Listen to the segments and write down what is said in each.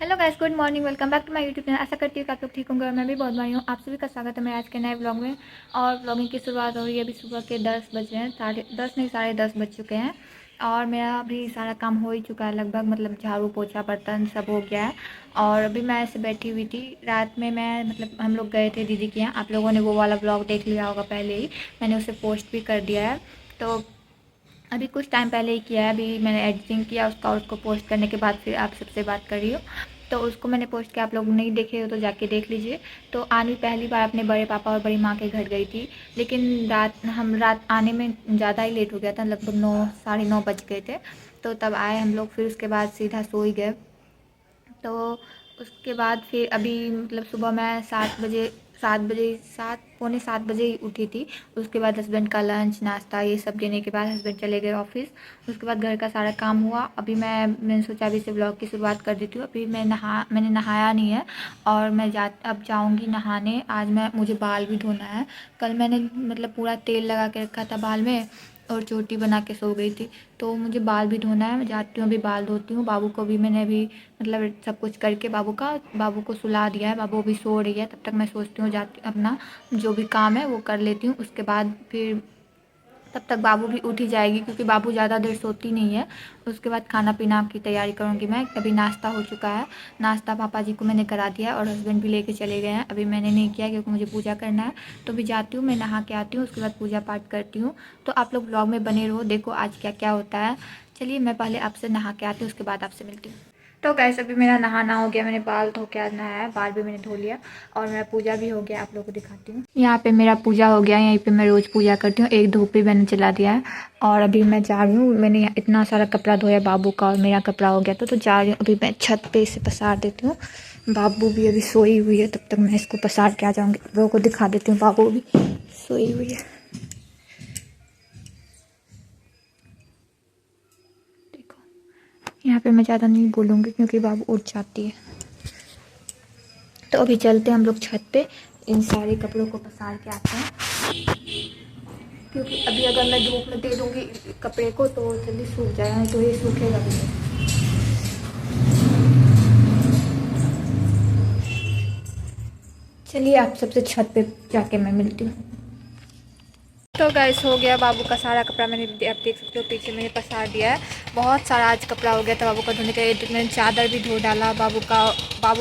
Hello guys, good morning. Welcome back to my YouTube channel. आशा करती हूँ कि आप लोग ठीक होंगे और मैं भी बहुत बढ़िया हूँ। आप सभी का स्वागत है मेरे आज के नए ब्लॉग में। और ब्लॉगिंग की शुरुआत हो रही है। अभी सुबह के 10 बज रहे हैं, 10 नहीं 10:30 बज चुके हैं। और मेरा अभी सारा काम हो ही चुका है लगभग, मतलब झाड़ू पोछा बर्तन सब हो गया है। और अभी मैं ऐसे बैठी हुई थी। रात में मैं मतलब हम लोग गए थे दीदी के यहाँ। आप लोगों ने वो वाला ब्लॉग देख लिया होगा पहले ही, मैंने उसे पोस्ट भी कर दिया है। तो अभी कुछ टाइम पहले ही किया है, अभी मैंने एडिटिंग किया उसका और उसको पोस्ट करने के बाद फिर आप सबसे बात कर रही हूँ। तो उसको मैंने पोस्ट किया, आप लोग नहीं देखे हो तो जाके देख लीजिए। तो आज भी पहली बार अपने बड़े पापा और बड़ी माँ के घर गई थी, लेकिन रात आने में ज़्यादा ही लेट हो गया था, लगभग 9 साढ़े 9 बज गए थे। तो तब आए हम लोग, फिर उसके बाद सीधा सो ही गए। तो उसके बाद फिर अभी मतलब सुबह मैं 7 पौने 7 बजे ही उठी थी। उसके बाद हस्बैंड का लंच नाश्ता ये सब देने के बाद हस्बैंड चले गए ऑफिस। उसके बाद घर का सारा काम हुआ। अभी मैंने सोचा अभी से ब्लॉग की शुरुआत कर देती हूँ। अभी मैंने नहाया नहीं है और अब जाऊँगी नहाने। आज मुझे बाल भी धोना है। कल मैंने मतलब पूरा तेल लगा के रखा था बाल में और चोटी बना के सो गई थी। तो मुझे बाल भी धोना है, मैं जाती हूँ अभी बाल धोती हूँ। बाबू को भी मैंने अभी मतलब सब कुछ करके बाबू को सुला दिया है। बाबू अभी सो रही है, तब तक मैं सोचती हूँ जाती अपना जो भी काम है वो कर लेती हूँ। उसके बाद फिर तब तक बाबू भी उठ ही जाएगी, क्योंकि बाबू ज़्यादा देर सोती नहीं है। उसके बाद खाना पीना की तैयारी करूँगी मैं। अभी नाश्ता हो चुका है, नाश्ता पापा जी को मैंने करा दिया और हस्बैंड भी लेके चले गए हैं। अभी मैंने नहीं किया क्योंकि मुझे पूजा करना है। तो भी जाती हूँ, मैं नहा के आती हूँ, उसके बाद पूजा पाठ करती हूँ। तो आप लोग ब्लॉग में बने रहो, देखो आज क्या क्या होता है। चलिए मैं पहले आपसे नहा के आती हूँ, उसके बाद आपसे मिलती हूँ। तो गैस अभी मेरा नहाना हो गया, मैंने बाल धो के आज नहाया है, बाल भी मैंने धो लिया और मेरा पूजा भी हो गया। आप लोगों को दिखाती हूँ। यहाँ पे मेरा पूजा हो गया, यहीं पे मैं रोज़ पूजा करती हूँ। एक धूप भी मैंने जला दिया है और अभी मैं जा रही हूँ। मैंने यहाँ इतना सारा कपड़ा धोया बाबू का और मेरा कपड़ा हो गया तो जा रही हूँ। अभी मैं छत पे इसे पसार देती हूँ। बाबू भी अभी सोई हुई है, तब तक मैं इसको पसार के आ जाऊँगी। आप लोगों को दिखा देती हूँ, बाबू भी सोई हुई है। देखो यहाँ पे मैं ज़्यादा नहीं बोलूँगी क्योंकि बाबू उठ जाती है। तो अभी चलते हैं हम लोग छत पे, इन सारे कपड़ों को पसार के आते हैं। क्योंकि अभी अगर मैं धूप में दे दूँगी कपड़े को तो जल्दी सूख जाएगा, नहीं तो ये सूखेगा भी नहीं। चलिए आप सबसे छत पे जाके मैं मिलती हूँ। तो गाइस हो गया, बाबू का सारा कपड़ा मैंने आप देख सकते हो पीछे मैंने पसार दिया है। बहुत सारा आज कपड़ा हो गया था बाबू का धोने का। मैंने चादर भी धो डाला बाबू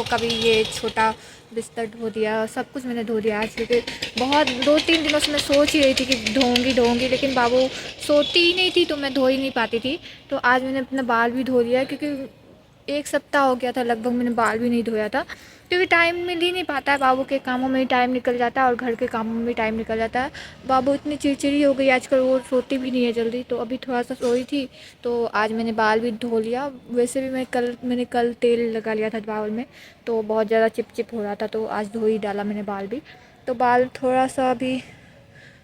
का भी ये छोटा बिस्तर धो दिया। सब कुछ मैंने धो दिया आज, क्योंकि बहुत 2-3 दिनों से मैं सोच ही रही थी कि धोऊंगी, लेकिन बाबू सोती ही नहीं थी तो मैं धो ही नहीं पाती थी। तो आज मैंने अपना बाल भी धो लिया, क्योंकि 1 सप्ताह हो गया था लगभग मैंने बाल भी नहीं धोया था। क्योंकि टाइम मिल ही नहीं पाता है, बाबू के कामों में ही टाइम निकल जाता है और घर के कामों में भी टाइम निकल जाता है। बाबू इतनी चिड़चिड़ी हो गई आजकल, वो सोती भी नहीं है जल्दी। तो अभी थोड़ा सा सोई थी तो आज मैंने बाल भी धो लिया। वैसे भी मैंने कल तेल लगा लिया था बाल में, तो बहुत ज़्यादा चिपचिप हो रहा था, तो आज धो ही डाला मैंने बाल भी। तो बाल थोड़ा सा अभी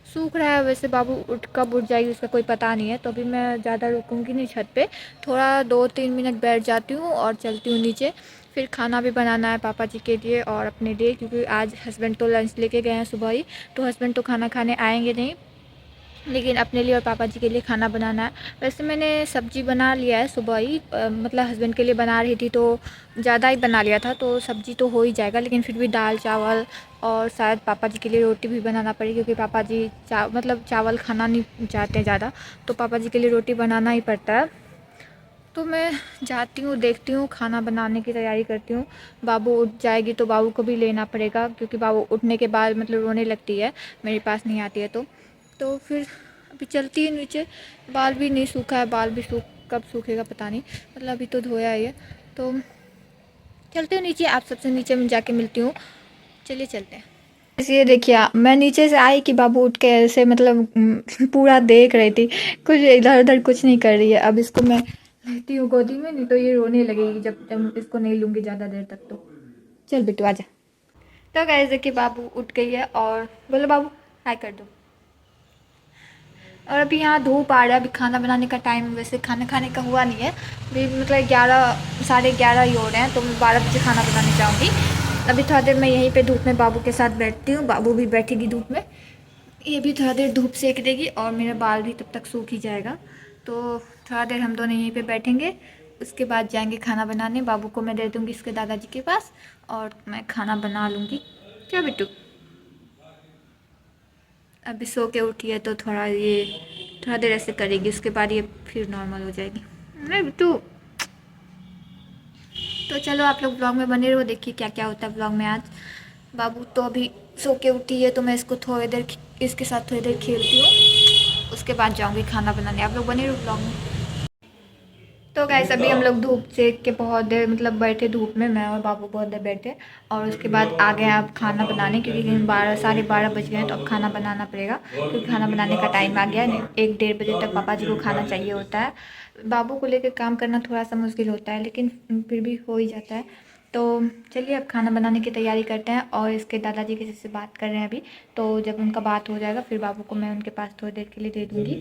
सूख रहा है। वैसे बाबू कब उठ जाएगी उसका कोई पता नहीं है। तो अभी मैं ज़्यादा रुकूंगी नहीं छत पे, थोड़ा 2-3 मिनट बैठ जाती हूँ और चलती हूँ नीचे। फिर खाना भी बनाना है पापा जी के लिए और अपने लिए, क्योंकि आज हस्बैंड तो लंच लेके गए हैं सुबह ही। तो हस्बैंड तो खाना खाने आएंगे नहीं, लेकिन अपने लिए और पापा जी के लिए खाना बनाना है। वैसे मैंने सब्ज़ी बना लिया है सुबह ही, मतलब हस्बैंड के लिए बना रही थी तो ज़्यादा ही बना लिया था, तो सब्ज़ी तो हो ही जाएगा। लेकिन फिर भी दाल चावल और शायद पापा जी के लिए रोटी भी बनाना पड़ेगी, क्योंकि पापा जी मतलब चावल खाना नहीं चाहते हैं ज़्यादा, तो पापा जी के लिए रोटी बनाना ही पड़ता है। तो मैं जाती हूँ, देखती हूँ, खाना बनाने की तैयारी करती हूँ। बाबू उठ जाएगी तो बाबू को भी लेना पड़ेगा, क्योंकि बाबू उठने के बाद मतलब रोने लगती है, मेरे पास नहीं आती है। तो फिर अभी चलती है नीचे। बाल भी नहीं सूखा है, बाल भी कब सूखेगा पता नहीं, मतलब अभी तो धोया ही है। तो चलते हूँ नीचे, आप सबसे नीचे में जाके मिलती हूँ। चलिए चलते हैं। ये देखिए मैं नीचे से आई कि बाबू उठ के ऐसे मतलब पूरा देख रही थी, कुछ इधर उधर कुछ नहीं कर रही है। अब इसको मैं लेती हूँ गोदी में, नहीं तो ये रोने लगेगी जब तक इसको नहीं लूँगी ज़्यादा देर तक। तो चल बेटू आजा। तो गाइस देखिए बाबू उठ गई है और बोलो बाबू हाय कर दो। और अभी यहाँ धूप आ रहा है, अभी खाना बनाने का टाइम, वैसे खाना खाने का हुआ नहीं है। अभी मतलब 11 साढ़े 11 ही हो रहे हैं, तो मैं 12 बजे खाना बनाने जाऊँगी। अभी थोड़ा देर मैं यहीं पे धूप में बाबू के साथ बैठती हूँ, बाबू भी बैठेगी धूप में। ये भी थोड़ा देर धूप सेक देगी और मेरा बाल भी तब तक सूख ही जाएगा। तो थोड़ा देर हम दोनों यहीं पे बैठेंगे, उसके बाद जाएंगे खाना बनाने। बाबू को मैं दे दूँगी इसके दादाजी के पास और मैं खाना बना लूँगी। क्या बिट्टू? अभी सो के उठी है तो थोड़ा देर ऐसे करेगी, उसके बाद ये फिर नॉर्मल हो जाएगी। नहीं बिट्टू। तो चलो आप लोग ब्लॉग में बने रहो, देखिए क्या क्या होता है ब्लॉग में आज। बाबू तो अभी सो के उठी है तो मैं इसको थोड़ी देर इसके साथ थोड़ी देर खेलती हूँ, उसके बाद जाऊँगी खाना बनाने। आप लोग बने रहो ब्लॉग में। तो गाइस अभी हम लोग धूप सेक के बहुत देर मतलब बैठे धूप में, मैं और बाबू बहुत देर बैठे और उसके बाद आ गए आप खाना बनाने, क्योंकि 12 साढ़े 12 बज गए हैं तो अब खाना बनाना पड़ेगा, क्योंकि खाना बनाने का टाइम आ गया है। 1 डेढ़ बजे तक पापा जी को खाना चाहिए होता है। बाबू को लेकर काम करना थोड़ा सा मुश्किल होता है, लेकिन फिर भी हो ही जाता है। तो चलिए अब खाना बनाने की तैयारी करते हैं और इसके दादाजी किसी से बात कर रहे हैं अभी, तो जब उनका बात हो जाएगा फिर बाबू को मैं उनके पास थोड़ी देर के लिए दे दूँगी।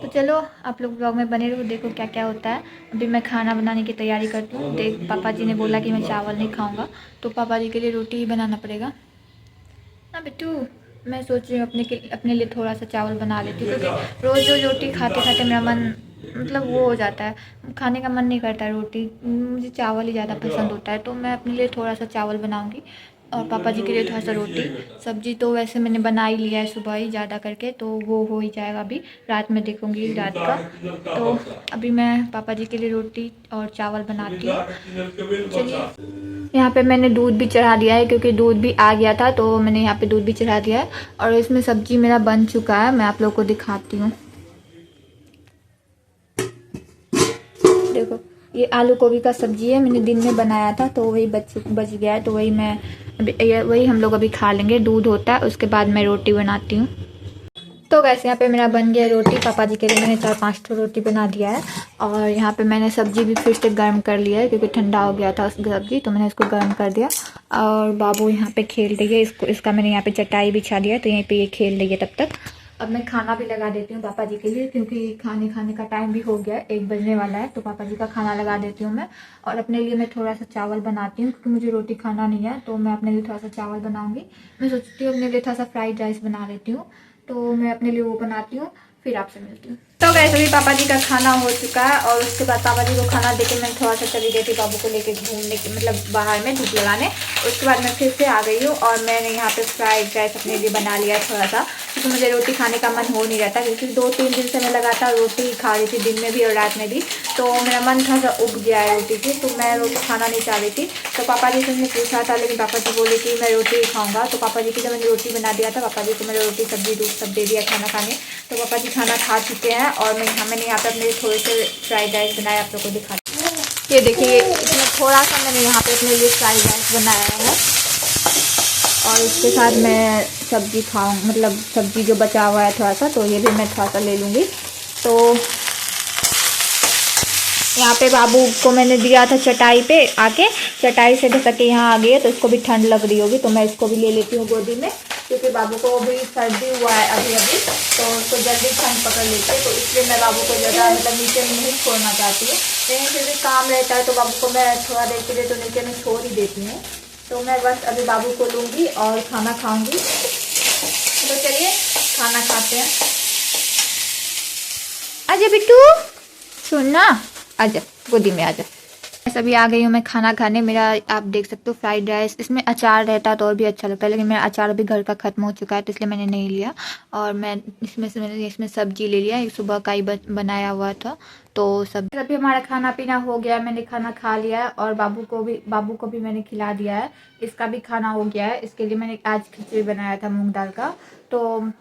तो चलो आप लोग ब्लॉग में बने रहो, देखो क्या क्या होता है। अभी मैं खाना बनाने की तैयारी करती हूँ। देख पापा जी ने बोला कि मैं चावल नहीं खाऊँगा, तो पापा जी के लिए रोटी ही बनाना पड़ेगा ना बिट्टू। मैं सोच रही हूँ अपने लिए थोड़ा सा चावल बना लेती हूँ, क्योंकि रोज़ रोज़ रोटी खाते खाते मेरा मन मतलब वो हो जाता है, खाने का मन नहीं करता है रोटी। मुझे चावल ही ज़्यादा पसंद होता है, तो मैं अपने लिए थोड़ा सा चावल बनाऊँगी और पापा जी के लिए थोड़ा सा रोटी। सब्जी तो वैसे मैंने बना ही लिया है सुबह ही ज़्यादा करके, तो वो हो ही जाएगा। अभी रात में देखूँगी रात का। तो अभी मैं पापा जी के लिए रोटी और चावल बनाती हूँ। चलिए यहाँ पे मैंने दूध भी चढ़ा दिया है, क्योंकि दूध भी आ गया था तो मैंने यहाँ पे दूध भी चढ़ा दिया है। और इसमें सब्जी मेरा बन चुका है, मैं आप लोग को दिखाती हूँ। देखो ये आलू गोभी का सब्जी है, मैंने दिन में बनाया था तो वही बच गया है, तो वही मैं अभी वही हम लोग अभी खा लेंगे। दूध होता है उसके बाद मैं रोटी बनाती हूँ। तो वैसे यहाँ पे मेरा बन गया रोटी। पापा जी के लिए मैंने 4-5 ठो रोटी बना दिया है और यहाँ पे मैंने सब्जी भी फिर से गर्म कर लिया है, क्योंकि ठंडा हो गया था सब्जी, तो मैंने इसको गर्म कर दिया। और बाबू यहाँ पे खेल रही है, इसका मैंने यहाँ पे चटाई बिछा दिया है, तो यहीं पे ये खेल रही है तब तक। अब मैं खाना भी लगा देती हूँ पापा जी के लिए, क्योंकि खाने का टाइम भी हो गया है, 1 बजने वाला है, तो पापा जी का खाना लगा देती हूँ मैं। और अपने लिए मैं थोड़ा सा चावल बनाती हूँ, क्योंकि मुझे रोटी खाना नहीं है, तो मैं अपने लिए थोड़ा सा चावल बनाऊँगी। मैं सोचती हूँ अपने लिए थोड़ा सा फ्राइड राइस बना लेती हूँ, तो मैं अपने लिए वो बनाती हूँ, फिर आपसे मिलती हूँ। तो वैसे भी पापा जी का खाना हो चुका है और उसके बाद पापा जी को खाना देके मैं थोड़ा सा चली गई थी बाबू को लेके घूमने की, मतलब बाहर में धूप लगाने। उसके बाद मैं फिर से आ गई हूँ और मैंने यहाँ पे फ्राइड राइस अपने लिए बना लिया है थोड़ा सा, क्योंकि मुझे रोटी खाने का मन हो नहीं रहता, क्योंकि 2-3 दिन से मैं लगातार रोटी ही खा रही थी, दिन में भी और रात में भी, तो मेरा मन थोड़ा सा उब गया है रोटी से, तो मैं रोटी खाना नहीं चाह रही थी। तो पापा जी से मैंने पूछा था, लेकिन पापा जी बोले कि मैं रोटी ही खाऊंगा, तो पापा जी के लिए मैंने रोटी बना दिया था। पापा जी को मैंने रोटी सब्जी दूध सब दे दिया खाना खाने, तो पापा जी खाना खा चुके हैं। और मैंने यहाँ पे अपने लिए थोड़े से फ्राइड राइस बनाए, आप लोग को दिखाती हूँ। ये देखिए इसमें थोड़ा सा मैंने यहाँ पे अपने लिए फ्राइड राइस बनाया है और इसके साथ मैं सब्जी खाऊँ, मतलब सब्जी जो बचा हुआ है थोड़ा सा, तो ये भी मैं थोड़ा सा ले लूँगी। तो यहाँ पे बाबू को मैंने दिया था चटाई पे आके, चटाई से जैसा कि यहाँ आ गई है तो इसको भी ठंड लग रही होगी, तो मैं इसको भी ले लेती हूँ गोदी में, क्योंकि बाबू को भी सर्दी हुआ है अभी तो उसको जल्दी ठंड पकड़ लेती है, तो इसलिए मैं बाबू को ज़्यादा मतलब नीचे में नहीं छोड़ना चाहती हूँ। लेकिन फिर भी काम रहता है तो बाबू को मैं थोड़ा देर के लिए तो नीचे में छोड़ ही देती हूँ। तो मैं बस अभी बाबू को लूँगी और खाना खाऊँगी। तो चलिए खाना खाते हैं। आजा बिट्टू, सुनना, आजा गोदी में आजा। अभी आ गई हूँ मैं खाना खाने। मेरा आप देख सकते हो फ्राइड राइस, इसमें अचार रहता तो और भी अच्छा लगता है, लेकिन मेरा अचार अभी घर का ख़त्म हो चुका है, तो इसलिए मैंने नहीं लिया। और मैंने इसमें सब्जी ले लिया, सुबह का ही बनाया हुआ था। तो सब अभी हमारा खाना पीना हो गया, मैंने खाना खा लिया है और बाबू को भी मैंने खिला दिया है, इसका भी खाना हो गया है। इसके लिए मैंने आज खिचड़ी बनाया था मूँग दाल का, तो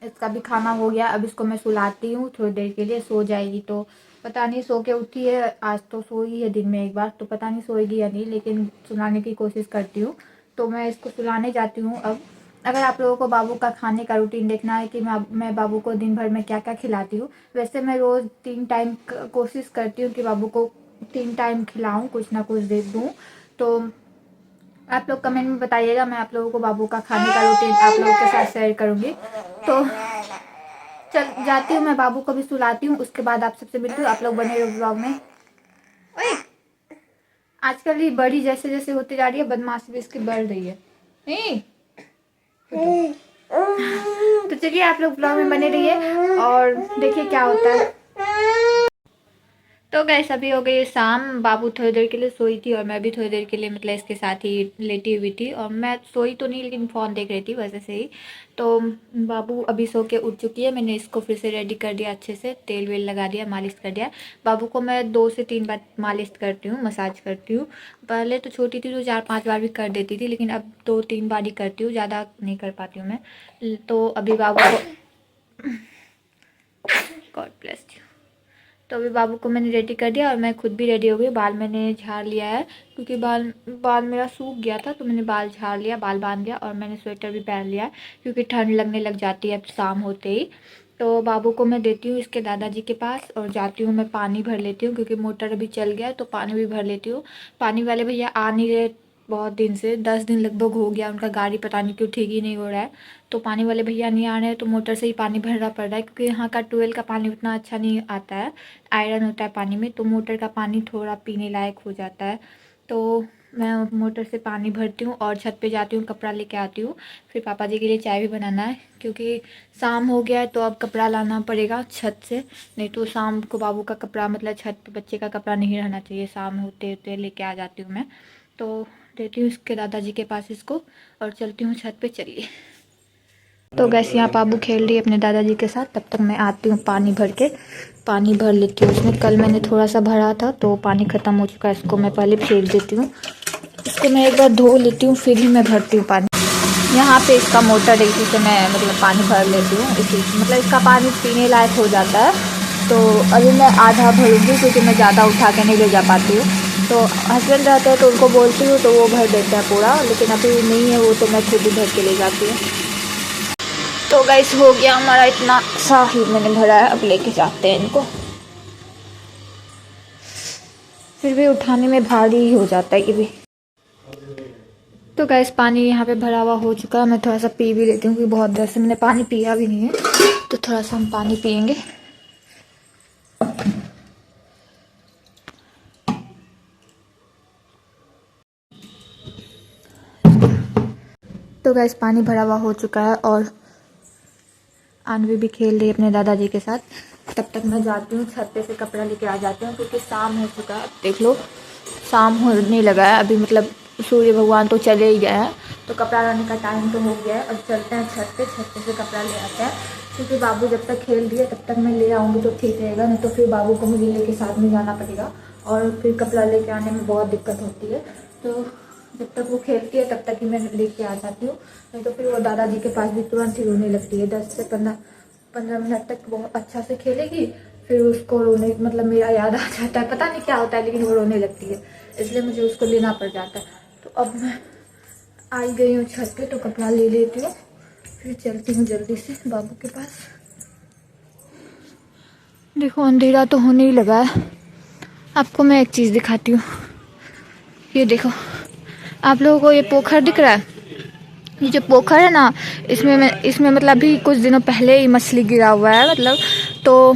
इसका भी खाना हो गया। अब इसको मैं सुलाती हूँ थोड़ी देर के लिए, सो जाएगी। तो पता नहीं सो के उठी है, आज तो सोई है दिन में एक बार, तो पता नहीं सोएगी या नहीं, लेकिन सुलाने की कोशिश करती हूँ। तो मैं इसको सुलाने जाती हूँ अब। अगर आप लोगों को बाबू का खाने का रूटीन देखना है कि मैं बाबू को दिन भर में क्या क्या खिलाती हूँ, वैसे मैं रोज़ 3 टाइम कोशिश करती हूँ कि बाबू को 3 टाइम खिलाऊँ, कुछ ना कुछ दे दूँ। तो आप लोग कमेंट में बताइएगा, मैं आप लोगों को बाबू का खाने का रूटीन आप लोगों के साथ शेयर करूँगी। तो चल जाती हूँ मैं, बाबू को भी सुलाती हूँ, उसके बाद आप सबसे मिलती हूँ। आप लोग बने रहो ब्लॉग में। ओए आजकल ये बड़ी जैसे जैसे होती जा रही है, बदमाशी भी इसकी बढ़ रही है। नहीं तो चलिए आप लोग ब्लॉग में बने रहिए और देखिए क्या होता है। तो गैस अभी हो गई शाम। बाबू थोड़ी देर के लिए सोई थी और मैं भी थोड़ी देर के लिए मतलब इसके साथ ही लेटी हुई थी। और मैं सोई तो नहीं लेकिन फ़ोन देख रही थी वैसे से ही। तो बाबू अभी सो के उठ चुकी है। मैंने इसको फिर से रेडी कर दिया, अच्छे से तेल वेल लगा दिया, मालिश कर दिया। बाबू को मैं 2 से 3 बार मालिश करती हूँ, मसाज करती हूँ। पहले तो छोटी थी तो 4-5 बार भी कर देती थी, लेकिन अब 2-3 बार ही करती हूँ, ज़्यादा नहीं कर पाती हूँ मैं। तो अभी बाबू को गॉड ब्लेस यू। तो अभी बाबू को मैंने रेडी कर दिया और मैं खुद भी रेडी हो गई। बाल मैंने झाड़ लिया है क्योंकि बाल मेरा सूख गया था, तो मैंने बाल झाड़ लिया, बाल बांध लिया। और मैंने स्वेटर भी पहन लिया क्योंकि ठंड लगने लग जाती है अब शाम होते ही। तो बाबू को मैं देती हूँ इसके दादाजी के पास और जाती हूँ मैं पानी भर लेती हूँ क्योंकि मोटर अभी चल गया है, तो पानी भी भर लेती हूँ। पानी वाले भैया आ नहीं रहे बहुत दिन से, 10 दिन लगभग हो गया, उनका गाड़ी पता नहीं क्यों ठीक ही नहीं हो रहा है। तो पानी वाले भैया नहीं आ रहे हैं तो मोटर से ही पानी भरना पड़ रहा है क्योंकि यहाँ का ट्यूबवेल का पानी उतना अच्छा नहीं आता है, आयरन होता है पानी में, तो मोटर का पानी थोड़ा पीने लायक हो जाता है। तो मैं मोटर से पानी भरती हूँ और छत पे जाती हूँ, कपड़ा लेके आती हूँ। फिर पापा जी के लिए चाय भी बनाना है क्योंकि शाम हो गया है, तो अब कपड़ा लाना पड़ेगा छत से। नहीं तो शाम को बाबू का कपड़ा मतलब छत पे बच्चे का कपड़ा नहीं रहना चाहिए, शाम होते होते लेके आ जाती हूँ मैं। तो देती हूँ इसके दादाजी के पास इसको और चलती हूँ छत पे। चलिए। तो गैस यहाँ बाबू खेल रही है अपने दादाजी के साथ, तब तक मैं आती हूँ पानी भर के। पानी भर लेती हूँ उसमें, कल मैंने थोड़ा सा भरा था तो पानी ख़त्म हो चुका है, इसको मैं पहले फेंक देती हूँ। इसको मैं एक बार धो लेती हूँ फिर ही मैं भरती हूँ पानी। यहाँ पे इसका मोटर है, इसी से मैं मतलब पानी भर लेती हूँ, इसी मतलब इसका पानी पीने लायक हो जाता है। तो अभी मैं आधा भरूँगी क्योंकि मैं ज़्यादा उठा के नहीं ले जा पाती हूँ। तो हस्बैंड रहते हैं तो उनको बोलती हूँ तो वो भर देते हैं पूरा, लेकिन अभी नहीं है वो तो मैं खुद ही भर के ले जाती हूँ। तो गाइस हो गया हमारा इतना सा ही मैंने भरा है, अब लेके जाते हैं इनको। फिर भी उठाने में भारी ही हो जाता है ये भी। तो गैस पानी यहाँ पे भरा हुआ हो चुका है, मैं थोड़ा सा पी भी लेती हूँ क्योंकि बहुत देर से मैंने पानी पिया भी नहीं है, तो थोड़ा सा हम पानी पियेंगे। तो गैस पानी भरा हुआ हो चुका है और आनवी भी खेल रही है अपने दादाजी के साथ। तब तक मैं जाती हूँ छत पे से कपड़ा लेके आ जाती हूँ क्योंकि शाम हो चुका है। देख लो शाम होने लगा है अभी, मतलब सूर्य भगवान तो चले ही गए हैं, तो कपड़ा लाने का टाइम तो हो गया है। अब चलते हैं छत पे से कपड़ा ले आते हैं क्योंकि बाबू जब तक खेल रही है तब तक मैं ले आऊँगी तो ठीक रहेगा, नहीं तो फिर बाबू को मुझे लेके साथ में जाना पड़ेगा और फिर कपड़ा लेके आने में बहुत दिक्कत होती है। तो जब तक वो खेलती है तब तक ही मैं लेके आ जाती हूँ, नहीं तो फिर वो दादाजी के पास भी तुरंत ही रोने लगती है। 10 से 15 मिनट तक बहुत अच्छा से खेलेगी, फिर उसको रोने मतलब मेरा याद आ जाता है, पता नहीं क्या होता है लेकिन वो रोने लगती है, इसलिए मुझे उसको लेना पड़ जाता है। तो अब मैं आई गई हूँ छत पे, तो कपड़ा ले लेती हूँ फिर चलती हूँ जल्दी से बाबू के पास। देखो अंधेरा तो होने ही लगा है। आपको मैं एक चीज़ दिखाती हूँ, ये देखो आप लोगों को ये पोखर दिख रहा है। ये जो पोखर है ना, इसमें मतलब अभी कुछ दिनों पहले ही मछली गिरा हुआ है, मतलब तो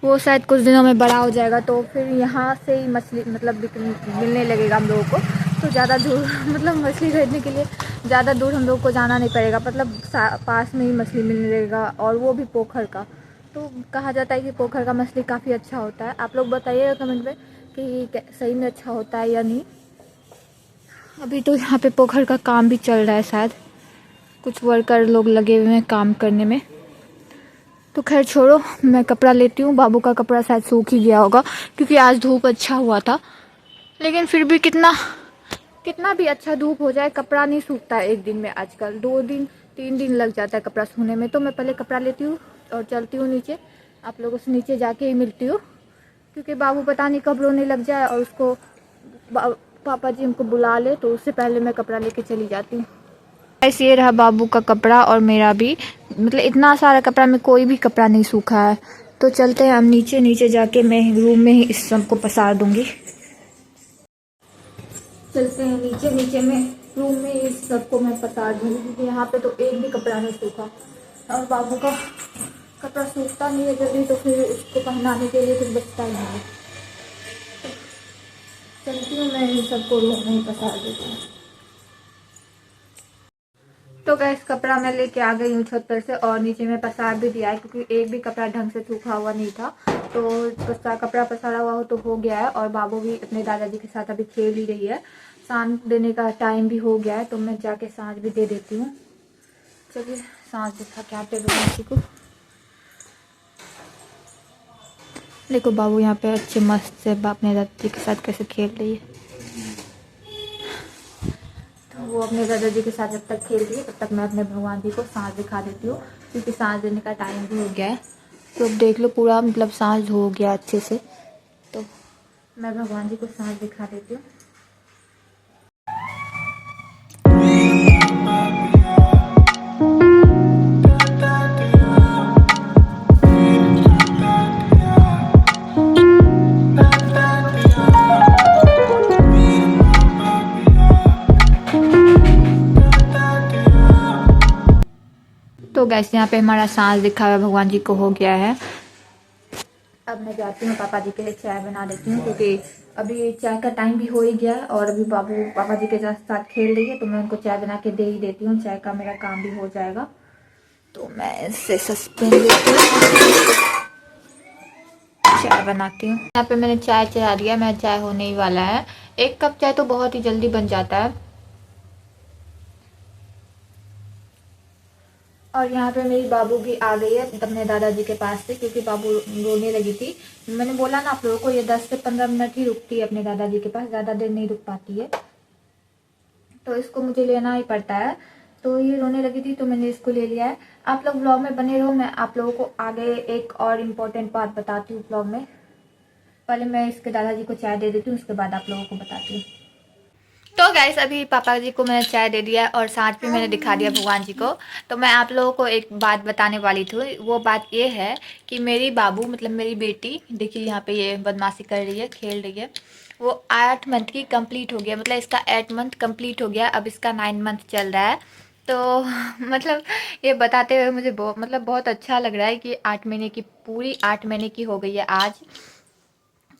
वो शायद कुछ दिनों में बड़ा हो जाएगा, तो फिर यहाँ से ही मछली मतलब मिलने लगेगा हम लोगों को। तो ज़्यादा दूर मतलब मछली खरीदने के लिए ज़्यादा दूर हम लोग को जाना नहीं पड़ेगा, मतलब पास में ही मछली मिलने लगेगा, और वो भी पोखर का। तो कहा जाता है कि पोखर का मछली काफ़ी अच्छा होता है। आप लोग बताइएगा कमेंट में कि सही में अच्छा होता है या नहीं। अभी तो यहाँ पे पोखर का काम भी चल रहा है, शायद कुछ वर्कर लोग लगे हुए हैं काम करने में। तो खैर छोड़ो, मैं कपड़ा लेती हूँ। बाबू का कपड़ा शायद सूख ही गया होगा क्योंकि आज धूप अच्छा हुआ था, लेकिन फिर भी कितना भी अच्छा धूप हो जाए कपड़ा नहीं सूखता है एक दिन में। आजकल 2 दिन 3 दिन लग जाता है कपड़ा सूखने में। तो मैं पहले कपड़ा लेती हूँ और चलती हूँ नीचे, आप लोगों से नीचे जाके ही मिलती हूँ क्योंकि बाबू पता नहीं कब रोने लग जाए और उसको पापा जी हमको बुला ले, तो उससे पहले मैं कपड़ा लेके चली जाती हूँ। ऐसे ये रहा बाबू का कपड़ा और मेरा भी, मतलब इतना सारा कपड़ा में कोई भी कपड़ा नहीं सूखा है। तो चलते हैं हम नीचे जाके मैं रूम में ही इस सबको पसार दूंगी। चलते हैं नीचे में रूम में इस सबको मैं पसार दूंगी क्योंकि यहाँ पे तो एक भी कपड़ा नहीं सूखा और बाबू का कपड़ा सूखता नहीं है जल्दी, तो फिर उसको पहनाने के लिए कुछ बचता ही नहीं है। चलती हूँ मैं इन सबको रूम में ही पसार देती हूँ। तो गैस कपड़ा मैं लेके आ गई हूँ छत पर से और नीचे में पसार भी दिया है क्योंकि एक भी कपड़ा ढंग से सूखा हुआ नहीं था। तो कपड़ा पसारा हुआ तो हो गया है और बाबू भी अपने दादाजी के साथ अभी खेल ही रही है। सांझ देने का टाइम भी हो गया है तो मैं जाके सांझ भी दे देती हूँ। चलिए सांझ दिखा के आते भगवान को। देखो बाबू यहाँ पे अच्छे मस्त से अपने दादाजी के साथ कैसे खेल रही है। तो वो अपने दादाजी के साथ जब तक खेल रही है तब तक मैं अपने भगवान जी को सांझ दिखा देती हूँ, क्योंकि सांझ देने का टाइम भी हो गया है। तो अब देख लो पूरा मतलब सांझ हो गया अच्छे से, तो मैं भगवान जी को सांझ दिखा देती हूँ। तो गैस यहाँ पे हमारा सांझ दिखा हुआ भगवान जी को हो गया है। अब मैं जाती हूँ पापा जी के लिए चाय बना देती हूँ, क्योंकि अभी चाय का टाइम भी हो ही गया और अभी बाबू पापा जी के साथ खेल रही है, तो मैं उनको चाय बना के दे ही देती हूँ। चाय का मेरा काम भी हो जाएगा। तो मैं इससे सस्पेंड लेती हूँ, चाय बनाती हूँ। यहाँ पे मैंने चाय चढ़ा दिया, मैं चाय होने ही वाला है। 1 कप चाय तो बहुत ही जल्दी बन जाता है। और यहाँ पे मेरी बाबू भी आ गई है अपने दादाजी के पास से, क्योंकि बाबू रोने लगी थी। मैंने बोला ना आप लोगों को, ये 10 से 15 मिनट ही रुकती है अपने दादाजी के पास, ज़्यादा देर नहीं रुक पाती है, तो इसको मुझे लेना ही पड़ता है। तो ये रोने लगी थी तो मैंने इसको ले लिया है। आप लोग ब्लॉग में बने रहो, मैं आप लोगों को आगे एक और इम्पोर्टेंट बात बताती हूँ ब्लॉग में। पहले मैं इसके दादाजी को चाय दे देती हूँ, उसके बाद आप लोगों को बताती हूँ। तो गाइस अभी पापा जी को मैंने चाय दे दिया और सांझ भी मैंने दिखा दिया भगवान जी को। तो मैं आप लोगों को एक बात बताने वाली थी। वो बात ये है कि मेरी बाबू मतलब मेरी बेटी, देखिए यहाँ पे ये बदमाशी कर रही है, खेल रही है। वो 8 मंथ की कंप्लीट हो गया, मतलब इसका 8 मंथ कंप्लीट हो गया, अब इसका 9 मंथ चल रहा है। तो मतलब ये बताते हुए मुझे बहुत अच्छा लग रहा है कि 8 महीने की, पूरी 8 महीने की हो गई है आज।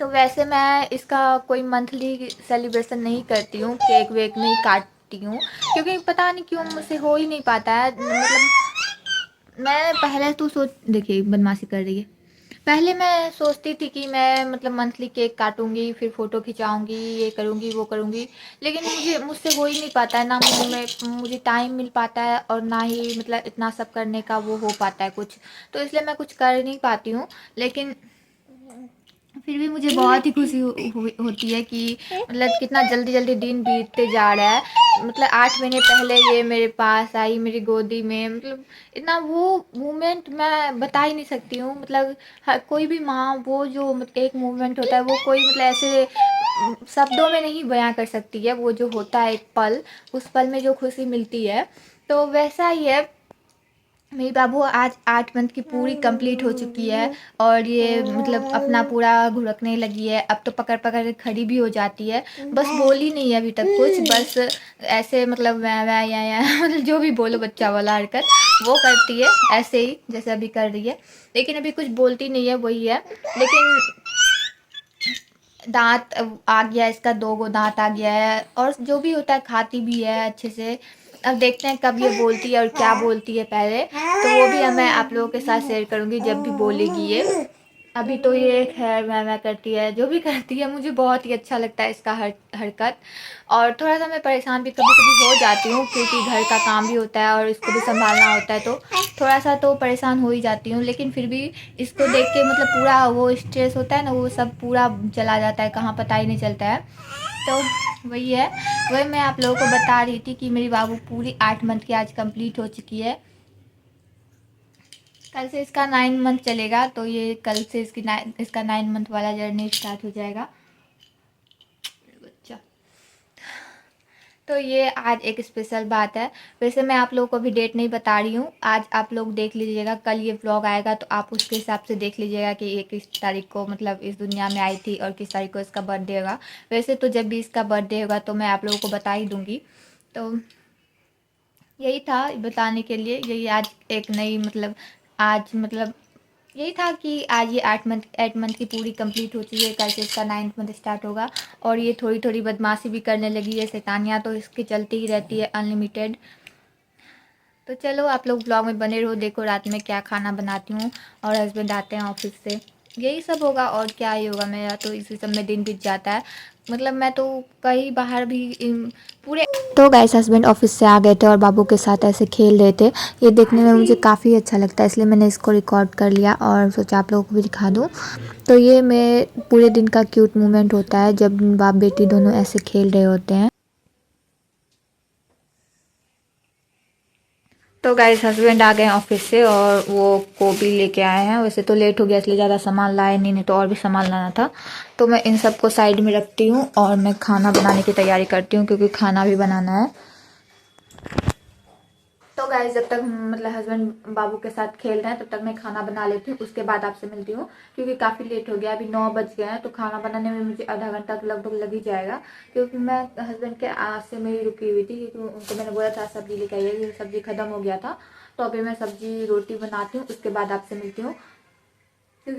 तो वैसे मैं इसका कोई मंथली सेलिब्रेशन नहीं करती हूँ, केक वेक नहीं काटती हूँ, क्योंकि पता नहीं क्यों मुझसे हो ही नहीं पाता है। मतलब मैं पहले तो देखिए बदमाशी कर रही है। पहले मैं सोचती थी कि मैं मतलब मंथली केक काटूंगी, फिर फ़ोटो खिंचाऊंगी, ये करूंगी वो करूंगी, लेकिन मुझसे हो ही नहीं पाता है ना। मुझे टाइम मिल पाता है और ना ही मतलब इतना सब करने का वो हो पाता है कुछ, तो इसलिए मैं कुछ कर नहीं पाती हूँ। लेकिन फिर भी मुझे बहुत ही खुशी होती है कि मतलब कितना जल्दी जल्दी दिन बीतते जा रहा है। मतलब 8 महीने पहले ये मेरे पास आई मेरी गोदी में, मतलब इतना वो मोमेंट मैं बता ही नहीं सकती हूँ। मतलब कोई भी माँ वो जो एक मोमेंट होता है वो कोई मतलब ऐसे शब्दों में नहीं बयां कर सकती है। वो जो होता है एक पल, उस पल में जो खुशी मिलती है, तो वैसा ही है। मेरी बाबू आज 8 मंथ की पूरी कंप्लीट हो चुकी है और ये मतलब अपना पूरा घुड़कने लगी है। अब तो पकड़ पकड़ के खड़ी भी हो जाती है। बस बोली नहीं है अभी तक कुछ, बस ऐसे मतलब वै वै या मतलब जो भी बोलो बच्चा वाला हरकत वो करती है, ऐसे ही जैसे अभी कर रही है। लेकिन अभी कुछ बोलती नहीं है, वही है। लेकिन दांत आ गया इसका, 2 दांत आ गया है और जो भी होता है खाती भी है अच्छे से। अब देखते हैं कब ये बोलती है और क्या बोलती है पहले, तो वो भी मैं आप लोगों के साथ शेयर करूंगी जब भी बोलेगी ये। अभी तो ये खैर मैं करती है, जो भी करती है मुझे बहुत ही अच्छा लगता है इसका हरकत। और थोड़ा सा मैं परेशान भी कभी कभी हो जाती हूँ, क्योंकि घर का काम भी होता है और इसको भी संभालना होता है, तो थोड़ा सा तो परेशान हो ही जाती हूँ। लेकिन फिर भी इसको देख के मतलब पूरा वो स्ट्रेस होता है ना, वो सब पूरा चला जाता है, कहाँ पता ही नहीं चलता है। तो वही है, वही मैं आप लोगों को बता रही थी कि मेरी बाबू पूरी 8 मंथ की आज कंप्लीट हो चुकी है। कल से इसका 9 मंथ चलेगा, तो ये कल से इसका 9 मंथ वाला जर्नी स्टार्ट हो जाएगा बच्चा। तो ये आज एक स्पेशल बात है। वैसे मैं आप लोगों को भी डेट नहीं बता रही हूँ, आज आप लोग देख लीजिएगा। कल ये व्लॉग आएगा तो आप उसके हिसाब से देख लीजिएगा कि ये किस तारीख को मतलब इस दुनिया में आई थी और किस तारीख को इसका बर्थडे होगा। वैसे तो जब भी इसका बर्थडे होगा तो मैं आप लोगों को बता ही दूँगी। तो यही था बताने के लिए, यही आज एक नई मतलब आज मतलब यही था कि आज ये 8 मंथ की पूरी कंप्लीट हो चुकी है। कल से इसका 9th मंथ स्टार्ट होगा और ये थोड़ी थोड़ी बदमाशी भी करने लगी है। शैतानियाँ तो इसकी चलती ही रहती है अनलिमिटेड। तो चलो आप लोग ब्लॉग में बने रहो, देखो रात में क्या खाना बनाती हूँ। और हस्बैंड आते हैं ऑफिस से, यही सब होगा और क्या ही होगा। मेरा तो इसी सब में दिन बीत जाता है। मतलब मैं तो कहीं बाहर भी पूरे। तो गाइस हस्बैंड ऑफिस से आ गए थे और बाबू के साथ ऐसे खेल रहे थे। ये देखने में मुझे काफ़ी अच्छा लगता है, इसलिए मैंने इसको रिकॉर्ड कर लिया और सोचा आप लोगों को भी दिखा दूँ। तो ये मैं पूरे दिन का क्यूट मोमेंट होता है जब बाप बेटी दोनों ऐसे खेल रहे होते हैं। तो गाइस हस्बैंड आ गए ऑफिस से और वो गोभी लेके आए हैं। वैसे तो लेट हो गया इसलिए ज़्यादा सामान लाए नहीं तो और भी सामान लाना था। तो मैं इन सबको साइड में रखती हूँ और मैं खाना बनाने की तैयारी करती हूँ क्योंकि खाना भी बनाना है। तो गाइस जब तक मतलब हस्बैंड बाबू के साथ खेल रहे हैं तब तक मैं खाना बना लेती हूँ, उसके बाद आपसे मिलती हूँ क्योंकि काफ़ी लेट हो गया। अभी 9 बज गए हैं तो खाना बनाने में मुझे आधा घंटा तो लगभग लग ही जाएगा क्योंकि मैं हस्बैंड के आज से में ही रुकी हुई थी क्योंकि उनको मैंने बोला था सब्जी लेकर आइए, सब्जी खत्म हो गया था। तो अभी मैं सब्जी रोटी बनाती हूँ, उसके बाद आपसे मिलती हूँ।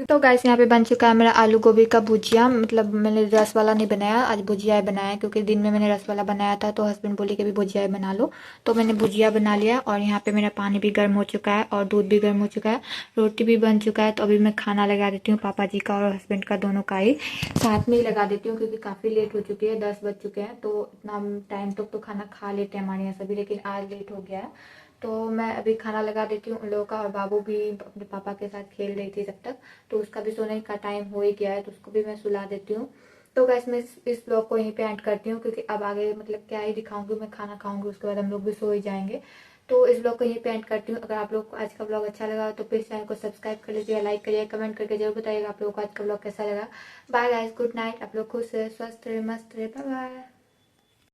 तो गाइस यहाँ पे बन चुका है मेरा आलू गोभी का भुजिया। मतलब मैंने रस वाला नहीं बनाया, आज भुजिया ही बनाया क्योंकि दिन में मैंने रस वाला बनाया था तो हस्बैंड बोले कि भी भुजिया ही बना लो। तो मैंने भुजिया बना लिया और यहाँ पे मेरा पानी भी गर्म हो चुका है और दूध भी गर्म हो चुका है, रोटी भी बन चुका है। तो अभी मैं खाना लगा देती हूँ, पापा जी का और हस्बैंड का दोनों का ही साथ में ही लगा देती हूँ क्योंकि काफ़ी लेट हो चुकी है, 10 बज चुके हैं। तो इतना टाइम तक तो खाना खा लेते हैं हमारे यहाँ सभी, लेकिन आज लेट हो गया है। तो मैं अभी खाना लगा देती हूँ उन लोगों का। और बाबू भी अपने पापा के साथ खेल रही थी जब तक, तो उसका भी सोने का टाइम हो ही गया है तो उसको भी मैं सुला देती हूँ। तो गैस मैं इस ब्लॉग को यहीं पे एंड करती हूँ क्योंकि अब आगे मतलब क्या ही दिखाऊंगी, मैं खाना खाऊंगी उसके बाद हम लोग भी सो ही जाएंगे। तो इस ब्लॉग को यहीं पे एंड करती हूँ। अगर आप लोग को आज का ब्लॉग अच्छा लगा तो प्लीज़ चैनल को सब्सक्राइब कर लीजिए, लाइक करिए, कमेंट करके जरूर बताइएगा आप लोगों को आज का ब्लॉग कैसा लगा। Bye guys, good night. आप लोग खुश रहे, स्वस्थ रहे, मस्त रहे, बाय बाय।